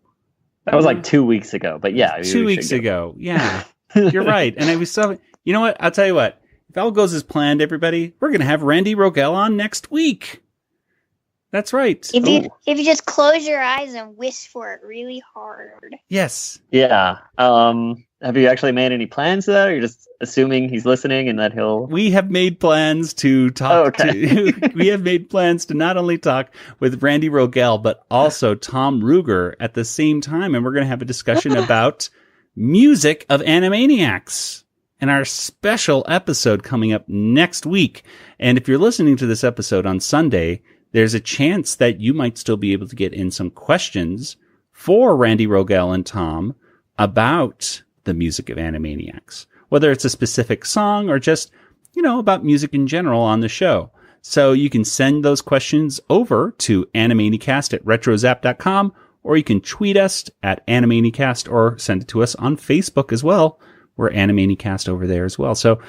That was like 2 weeks ago, but yeah. 2 weeks ago. Yeah, you're right. And I was so, you know what? I'll tell you what. If all goes as planned, everybody, we're going to have Randy Rogel on next week. That's right. If you just close your eyes and wish for it really hard. Yes. Yeah. Have you actually made any plans to that, or you're just assuming he's listening and that he'll... We have made plans to talk we have made plans to not only talk with Randy Rogel, but also Tom Ruger at the same time. And we're going to have a discussion about music of Animaniacs in our special episode coming up next week. And if you're listening to this episode on Sunday, there's a chance that you might still be able to get in some questions for Randy Rogel and Tom about the music of Animaniacs, whether it's a specific song or just, about music in general on the show. So you can send those questions over to animanicast@retrozap.com, or you can tweet us at Animanicast or send it to us on Facebook as well. We're Animanicast over there as well. So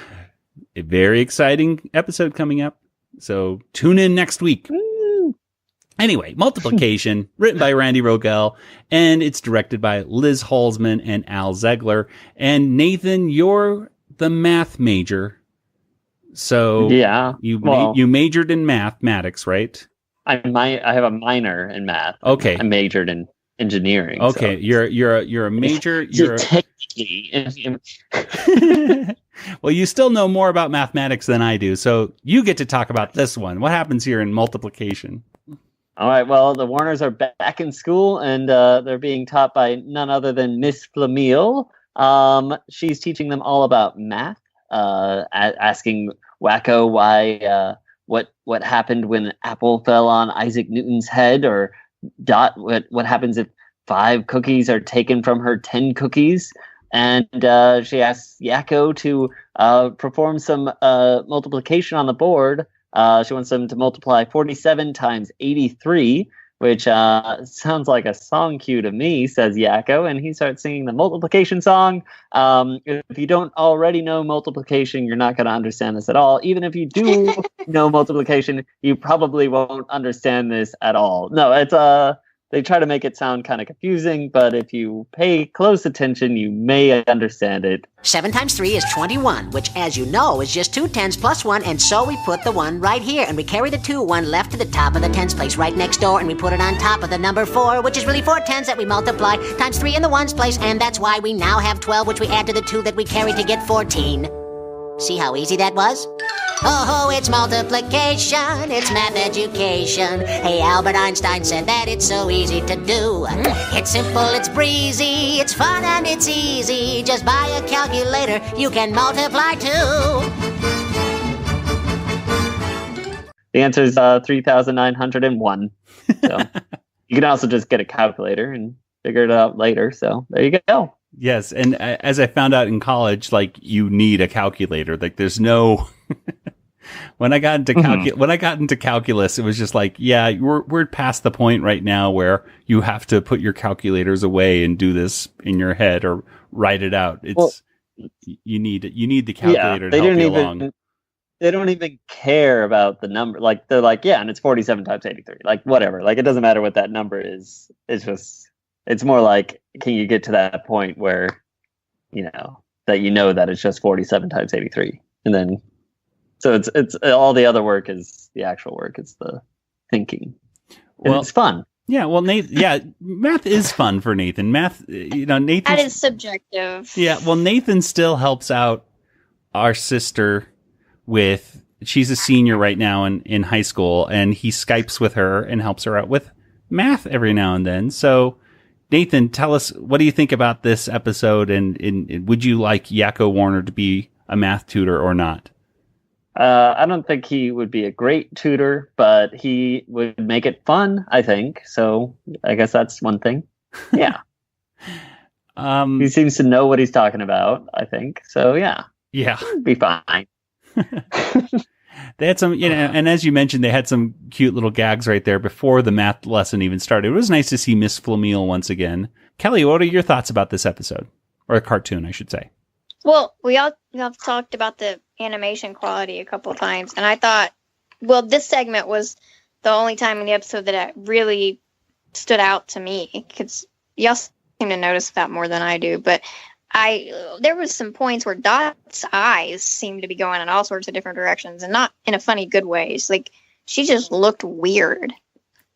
a very exciting episode coming up. So tune in next week. Anyway, Multiplication, written by Randy Rogel, and it's directed by Liz Holzman and Al Zegler. And Nathan, you're the math major. So yeah, you majored in mathematics, right? I have a minor in math. Okay. I majored in engineering. Okay, so. You're a major. You're technically. Well, you still know more about mathematics than I do, so you get to talk about this one. What happens here in Multiplication? All right, well, the Warners are back in school, and they're being taught by none other than Miss Flamille. She's teaching them all about math, asking Wacko why what happened when an apple fell on Isaac Newton's head, or Dot what happens if 5 cookies are taken from her 10 cookies. And she asks Yakko to perform some multiplication on the board. She wants them to multiply 47 times 83, which sounds like a song cue to me, says Yakko, and he starts singing the multiplication song. If you don't already know multiplication, you're not going to understand this at all. Even if you do know multiplication, you probably won't understand this at all. No, it's they try to make it sound kind of confusing, but if you pay close attention, you may understand it. 7 times 3 is 21, which, as you know, is just 2 tens plus 1, and so we put the 1 right here, and we carry the 2 1 left to the top of the tens place right next door, and we put it on top of the number 4, which is really 4 tens that we multiply, times 3 in the ones place, and that's why we now have 12, which we add to the 2 that we carried to get 14. See how easy that was? Oh, it's multiplication, it's math education. Hey, Albert Einstein said that it's so easy to do. It's simple, it's breezy, it's fun and it's easy. Just buy a calculator, you can multiply too. The answer is 3,901. So you can also just get a calculator and figure it out later. So there you go. Yes, and as I found out in college, you need a calculator. There's no. When I got into calculus, it was just we're past the point right now where you have to put your calculators away and do this in your head or write it out. You need the calculator to help you along. They don't even care about the number. They're and it's 47 times 83. Whatever. It doesn't matter what that number is. It's more can you get to that point where, that it's just 47 times 83. And then, so it's all the other work is the actual work. It's the thinking. And it's fun. Yeah. Well, math is fun for Nathan. Math, Nathan. That is subjective. Yeah. Well, Nathan still helps out our sister she's a senior right now in high school, and he Skypes with her and helps her out with math every now and then. So, Nathan, tell us, what do you think about this episode, and would you like Yakko Warner to be a math tutor or not? I don't think he would be a great tutor, but he would make it fun, I think. So I guess that's one thing. Yeah. He seems to know what he's talking about, I think. So yeah. Yeah. It'd be fine. They had some, and as you mentioned, they had some cute little gags right there before the math lesson even started. It was nice to see Miss Flamel once again. Kelly, what are your thoughts about this episode? Or a cartoon, I should say. Well, we all have talked about the animation quality a couple of times, and I thought, well, this segment was the only time in the episode that it really stood out to me, because y'all seem to notice that more than I do, but there was some points where Dot's eyes seemed to be going in all sorts of different directions, and not in a funny, good way. It's like she just looked weird,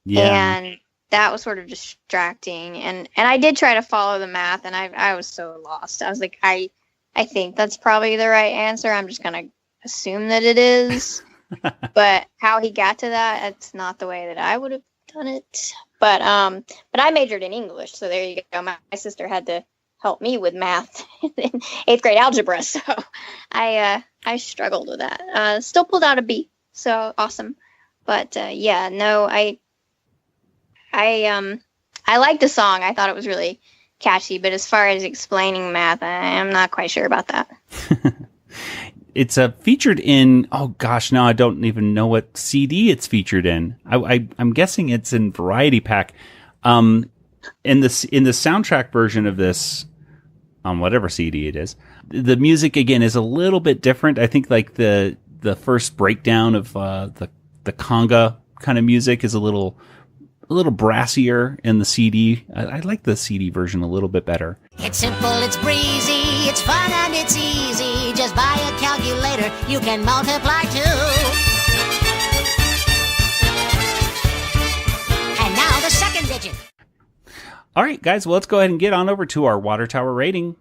and that was sort of distracting. And I did try to follow the math, and I was so lost. I was like, I think that's probably the right answer. I'm just gonna assume that it is, but how he got to that, it's not the way that I would have done it. But I majored in English, so there you go. My sister had to help me with math in 8th grade algebra, so I struggled with that. Still pulled out a B, so awesome. But I liked the song. I thought it was really catchy, but as far as explaining math, I'm not quite sure about that. It's featured in, oh gosh, now I don't even know what CD it's featured in. I'm guessing it's in Variety Pack. In the soundtrack version of this, on whatever CD it is, the music again is a little bit different. I think like the first breakdown of the conga kind of music is a little brassier in the CD. I like the CD version a little bit better. It's simple, it's breezy, it's fun and it's easy. Just buy a calculator, you can multiply too. And now the second digit. All right, guys, well, let's go ahead and get on over to our Water Tower rating.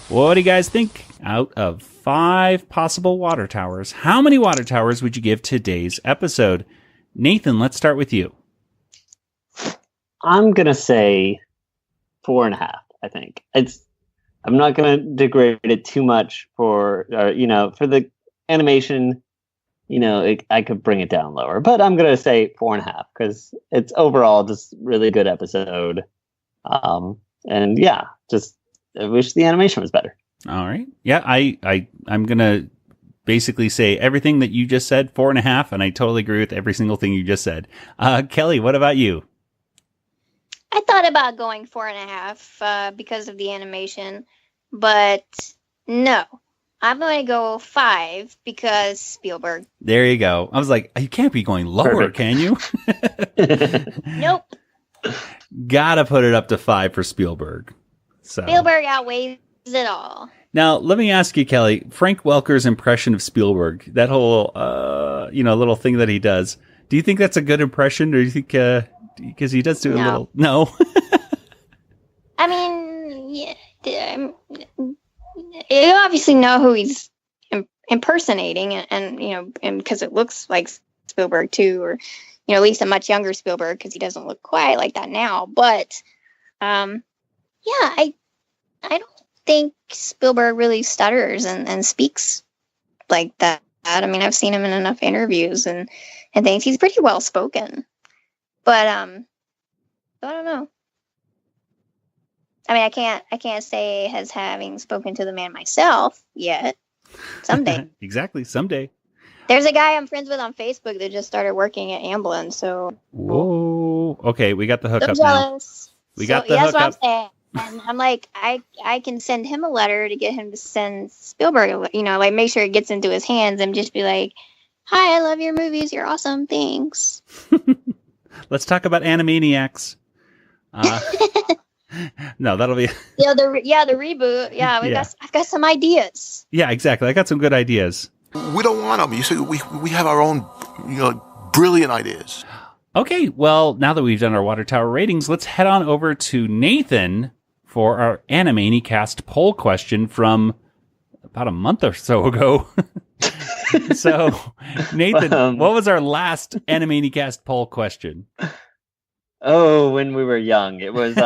What do you guys think? Out of 5 possible water towers, how many water towers would you give today's episode? Nathan, let's start with you. I'm going to say 4.5, I think. I'm not going to degrade it too much for the animation, I could bring it down lower, but I'm going to say 4.5 because it's overall just really good episode. And yeah, just I wish the animation was better. All right. Yeah, I'm going to basically say everything that you just said, 4.5, and I totally agree with every single thing you just said. Kelly, what about you? I thought about going 4.5 because of the animation, but no. I'm going to go 5 because Spielberg. There you go. I was like, you can't be going lower, Perfect. Can you? Nope. Gotta put it up to 5 for Spielberg. So. Spielberg outweighs it all. Now, let me ask you, Kelly, Frank Welker's impression of Spielberg, that whole, little thing that he does, do you think that's a good impression, or do you think, because he does do a little, no? I mean, yeah, you obviously know who he's impersonating, and because it looks like Spielberg too, or at least a much younger Spielberg, because he doesn't look quite like that now. But I don't think Spielberg really stutters and speaks like that. I mean, I've seen him in enough interviews and things. He's pretty well spoken, but I don't know. I mean, I can't say as having spoken to the man myself yet. Someday. Exactly. Someday. There's a guy I'm friends with on Facebook that just started working at Amblin, so. Whoa. Okay, we got the hookup so now. Jealous. We got the hookup. That's what I'm saying. And I'm like, I can send him a letter to get him to send Spielberg, make sure it gets into his hands and just be like, hi, I love your movies. You're awesome. Thanks. Let's talk about Animaniacs. No, that'll be the reboot. Yeah, I've got some ideas. Yeah, exactly. I got some good ideas. We don't want them. You see, we have our own, brilliant ideas. Okay, well, now that we've done our Water Tower ratings, let's head on over to Nathan for our Animanicast poll question from about a month or so ago. So, Nathan, what was our last Animanicast poll question? Oh, when we were young. It was,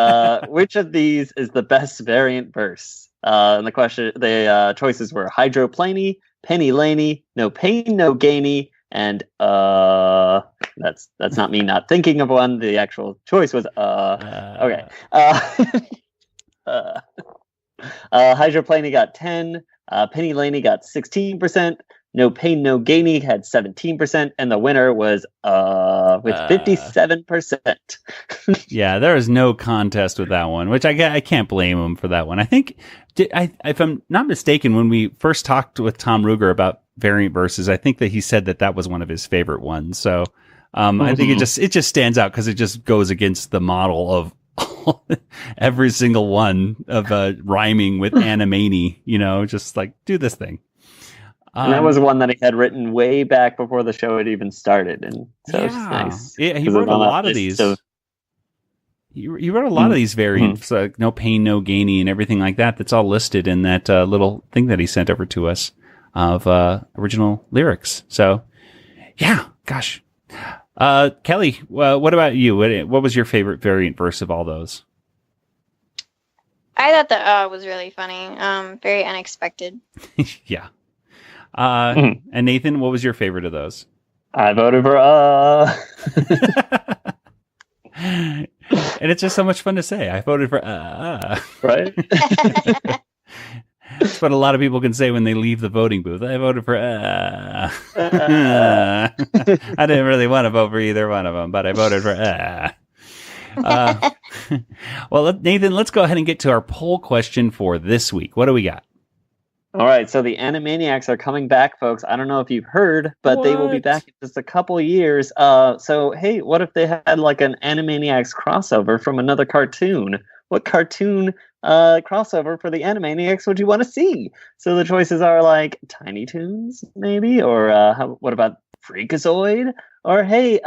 which of these is the best variant verse? And the choices were hydroplany, penny laney, no pain, no gainy, and that's not me not thinking of one. The actual choice was okay. Hydroplany got 10, penny laney got 16%, no pain, no gainy had 17%, and the winner was with 57%. Yeah, there is no contest with that one, which I can't blame him for that one. I think, if I'm not mistaken, when we first talked with Tom Ruger about variant verses, I think that he said that was one of his favorite ones. So I think it just stands out because it just goes against the model of every single one of rhyming with Animani, just like do this thing. And that was one that he had written way back before the show had even started, and so it's nice. Yeah, he wrote a lot of these. He wrote a lot of these variants, like no pain, no gainy, and everything like that. That's all listed in that little thing that he sent over to us of original lyrics. So, yeah, gosh. Kelly, what about you? What was your favorite variant verse of all those? I thought the was really funny. Very unexpected. Yeah. And Nathan, what was your favorite of those? I voted for And it's just so much fun to say. I voted for Right? That's what a lot of people can say when they leave the voting booth. I voted for I didn't really want to vote for either one of them, but I voted for Well, Nathan, let's go ahead and get to our poll question for this week. What do we got? All right, so the Animaniacs are coming back, folks. I don't know if you've heard, but they will be back in just a couple years. So, hey, what if they had like an Animaniacs crossover from another cartoon? What cartoon crossover for the Animaniacs would you want to see? So the choices are like Tiny Toons, maybe? Or what about Freakazoid? Or, hey,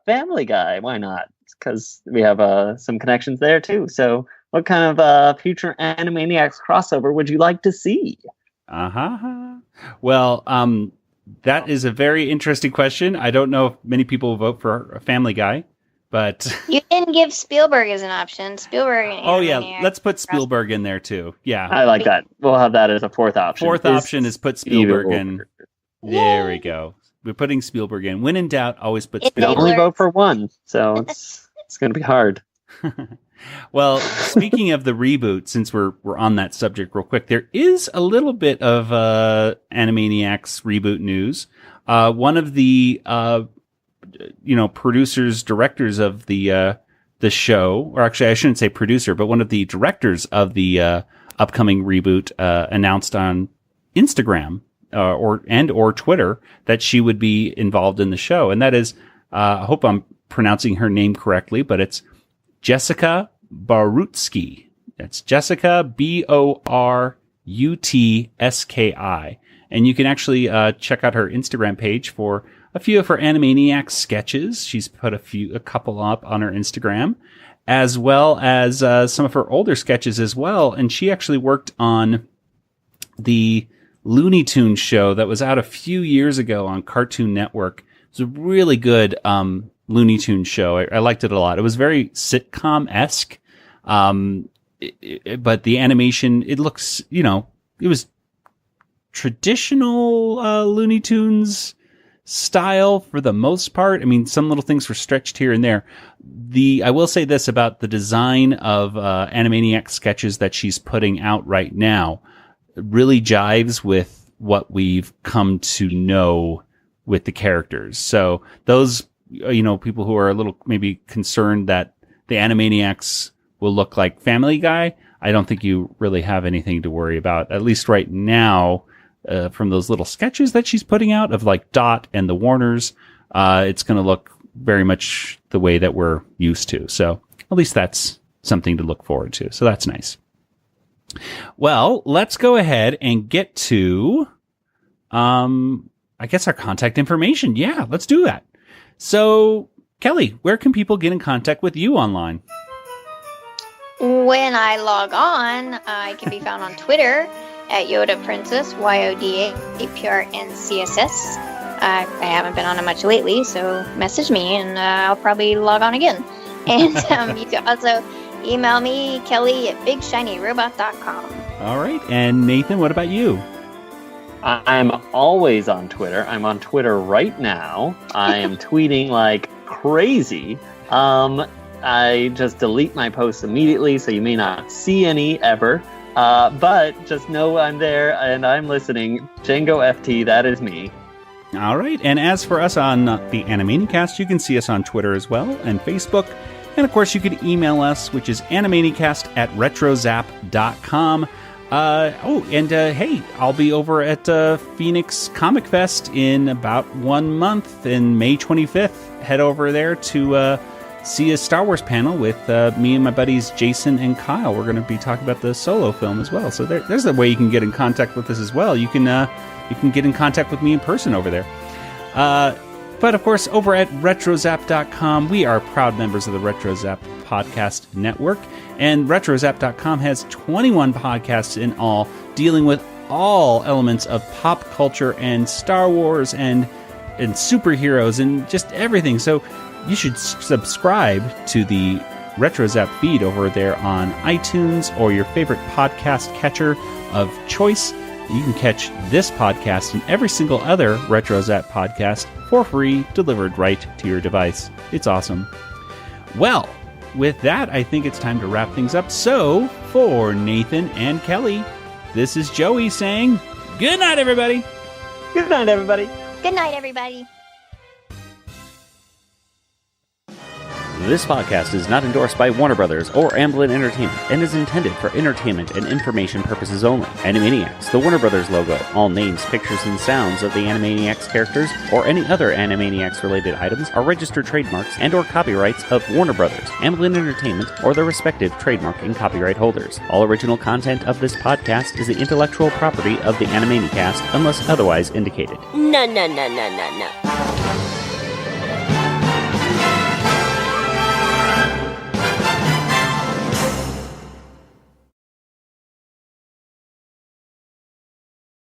Family Guy. Why not? Because we have some connections there, too. So what kind of future Animaniacs crossover would you like to see? Well, that is a very interesting question. I don't know if many people will vote for a Family Guy, but You didn't give Spielberg as an option. Spielberg. And oh yeah, let's put Spielberg in there too. Yeah, I like that. We'll have that as a fourth option. Fourth option is put Spielberg in. There we go. We're putting Spielberg in. When in doubt, always put Spielberg. Only vote for one, so it's going to be hard. Well, speaking of the reboot, since we're on that subject real quick, there is a little bit of Animaniacs reboot news. One of the producers, directors of the show, or actually I shouldn't say producer, but one of the directors of the upcoming reboot announced on Instagram or Twitter that she would be involved in the show, and that is I hope I'm pronouncing her name correctly, but it's Jessica Barutsky. That's Jessica Borutski. And you can actually check out her Instagram page for a few of her Animaniacs sketches. She's put a couple up on her Instagram, as well as some of her older sketches as well. And she actually worked on the Looney Tunes show that was out a few years ago on Cartoon Network. It was a really good Looney Tunes show. I liked it a lot. It was very sitcom-esque, but the animation, it looks, it was traditional Looney Tunes style for the most part. I mean, some little things were stretched here and there. I will say this about the design of Animaniacs sketches that she's putting out right now. It really jives with what we've come to know with the characters. So those people who are a little maybe concerned that the Animaniacs will look like Family Guy, I don't think you really have anything to worry about, at least right now, from those little sketches that she's putting out of like Dot and the Warners. It's going to look very much the way that we're used to. So at least that's something to look forward to. So that's nice. Well, let's go ahead and get to, I guess, our contact information. Yeah, let's do that. So, Kelly, where can people get in contact with you online? When I log on, I can be found on Twitter at Yoda Princess, YODAPRNCSS. I haven't been on it much lately, so message me and I'll probably log on again. And you can also email me, Kelly, at bigshinyrobot.com. All right. And Nathan, what about you? I'm always on Twitter. I'm on Twitter right now. I am tweeting like crazy. I just delete my posts immediately, so you may not see any ever. But just know I'm there and I'm listening. Django FT, that is me. All right. And as for us on the Animanicast, you can see us on Twitter as well and Facebook. And of course, you can email us, which is animanicast@retrozap.com. Hey, I'll be over at Phoenix Comic Fest in about 1 month, in May 25th. Head over there to see a Star Wars panel with me and my buddies Jason and Kyle. We're going to be talking about the Solo film as well. So there's a way you can get in contact with us as well. You can get in contact with me in person over there. But of course, over at retrozap.com, we are proud members of the RetroZap Podcast Network. And retrozap.com has 21 podcasts in all, dealing with all elements of pop culture and Star Wars and superheroes and just everything. So you should subscribe to the RetroZap feed over there on iTunes or your favorite podcast catcher of choice. You can catch this podcast and every single other RetroZap podcast for free, delivered right to your device. It's awesome. Well, with that, I think it's time to wrap things up. So, for Nathan and Kelly, this is Joey saying, good night, everybody. Good night, everybody. Good night, everybody. This podcast is not endorsed by Warner Brothers or Amblin Entertainment and is intended for entertainment and information purposes only. Animaniacs, the Warner Brothers logo, all names, pictures, and sounds of the Animaniacs characters or any other Animaniacs-related items are registered trademarks and or copyrights of Warner Brothers, Amblin Entertainment, or their respective trademark and copyright holders. All original content of this podcast is the intellectual property of the Animanicast unless otherwise indicated. No.